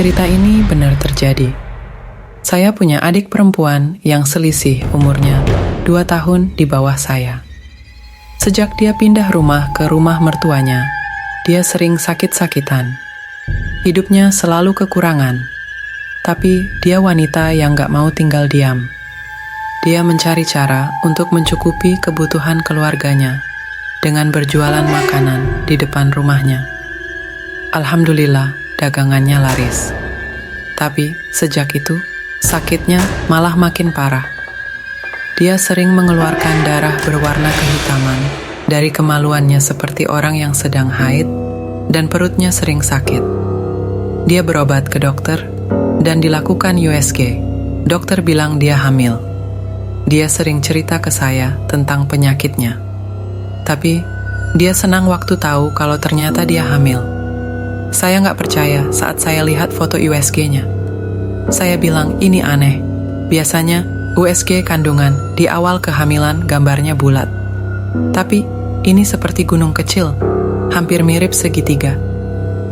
cerita ini benar terjadi. Saya punya adik perempuan yang selisih umurnya 2 tahun di bawah saya. Sejak dia pindah rumah ke rumah mertuanya, dia sering sakit-sakitan. Hidupnya selalu kekurangan, tapi dia wanita yang gak mau tinggal diam. Dia mencari cara untuk mencukupi kebutuhan keluarganya dengan berjualan makanan di depan rumahnya. Alhamdulillah, dagangannya laris. Tapi sejak itu, sakitnya malah makin parah. Dia sering mengeluarkan darah berwarna kehitaman dari kemaluannya seperti orang yang sedang haid, dan perutnya sering sakit. Dia berobat ke dokter dan dilakukan USG. Dokter bilang dia hamil. Dia sering cerita ke saya tentang penyakitnya. Tapi dia senang waktu tahu kalau ternyata dia hamil. Saya nggak percaya saat saya lihat foto USG-nya. Saya bilang ini aneh. Biasanya USG kandungan di awal kehamilan gambarnya bulat. Tapi ini seperti gunung kecil, hampir mirip segitiga.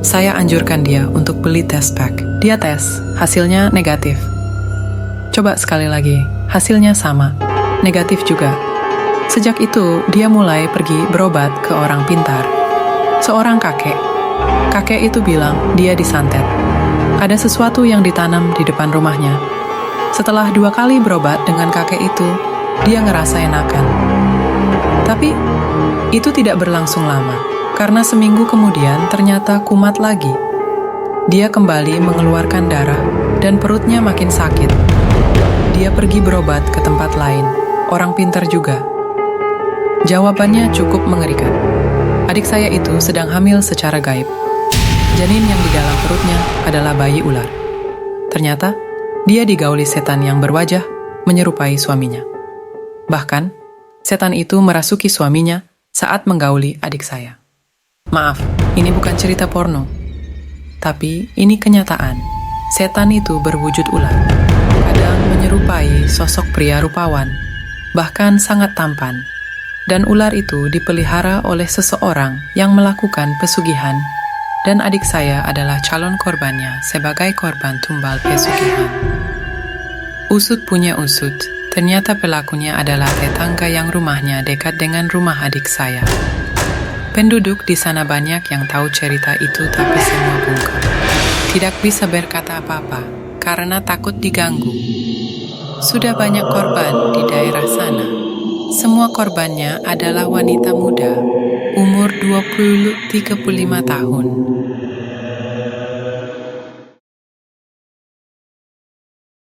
Saya anjurkan dia untuk beli test pack. Dia tes, hasilnya negatif. Coba sekali lagi, hasilnya sama, negatif juga. Sejak itu, dia mulai pergi berobat ke orang pintar. Seorang kakek. Kakek itu bilang dia disantet. Ada sesuatu yang ditanam di depan rumahnya. Setelah 2 kali berobat dengan kakek itu, dia ngerasa enakan. Tapi itu tidak berlangsung lama, karena seminggu kemudian ternyata kumat lagi. Dia kembali mengeluarkan darah dan perutnya makin sakit. Dia pergi berobat ke tempat lain, orang pintar juga. Jawabannya cukup mengerikan. Adik saya itu sedang hamil secara gaib. Janin yang di dalam perutnya adalah bayi ular. Ternyata, dia digauli setan yang berwajah menyerupai suaminya. Bahkan, setan itu merasuki suaminya saat menggauli adik saya. Maaf, ini bukan cerita porno. Tapi ini kenyataan. Setan itu berwujud ular. Kadang menyerupai sosok pria rupawan, bahkan sangat tampan. Dan ular itu dipelihara oleh seseorang yang melakukan pesugihan, dan adik saya adalah calon korbannya sebagai korban tumbal pesugihan. Usut punya usut, ternyata pelakunya adalah tetangga yang rumahnya dekat dengan rumah adik saya. Penduduk di sana banyak yang tahu cerita itu, tapi semua bungkam. Tidak bisa berkata apa-apa karena takut diganggu. Sudah banyak korban di daerah sana. Semua korbannya adalah wanita muda, umur 20-35 tahun.